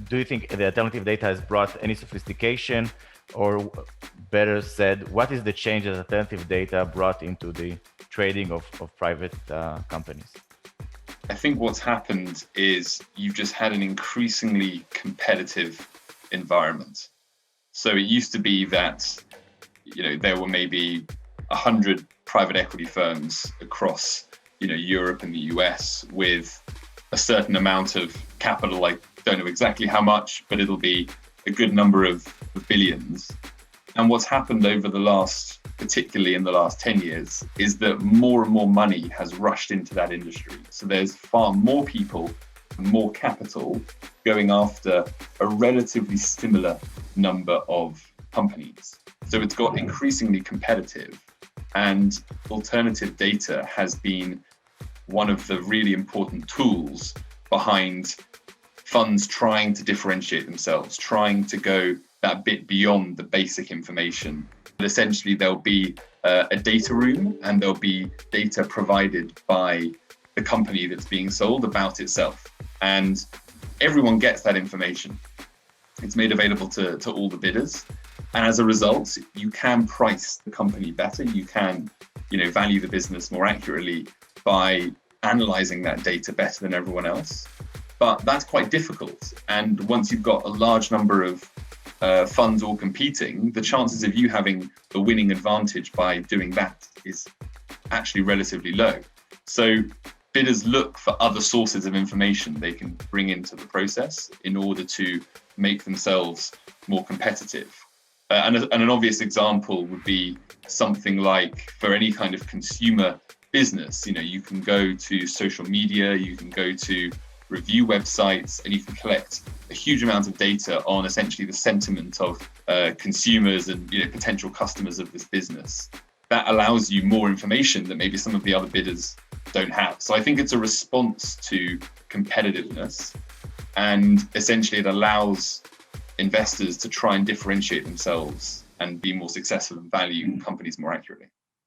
do you think the alternative data has brought any sophistication, or better said, what is the change that alternative data brought into the trading of private companies? I think what's happened is you've just had an increasingly competitive environment. So it used to be that, there were maybe 100 private equity firms across, Europe and the US with a certain amount of capital. I don't know exactly how much, but it'll be a good number of billions. And what's happened over the last, particularly in the last 10 years, is that more and more money has rushed into that industry. So there's far more people, more capital going after a relatively similar number of companies. So it's got increasingly competitive, and alternative data has been one of the really important tools behind funds trying to differentiate themselves, trying to go that bit beyond the basic information. But essentially, there'll be a data room, and there'll be data provided by the company that's being sold about itself. And everyone gets that information. It's made available to all the bidders. And as a result, you can price the company better. You can, value the business more accurately by analyzing that data better than everyone else. But that's quite difficult. And once you've got a large number of funds all competing, the chances of you having the winning advantage by doing that is actually relatively low. So bidders look for other sources of information they can bring into the process in order to make themselves more competitive. And an obvious example would be something like, for any kind of consumer business, you can go to social media, you can go to review websites, and you can collect a huge amount of data on essentially the sentiment of consumers and potential customers of this business. That allows you more information that maybe some of the other bidders don't have. So I think it's a response to competitiveness, and essentially it allows investors to try and differentiate themselves and be more successful and value companies more accurately.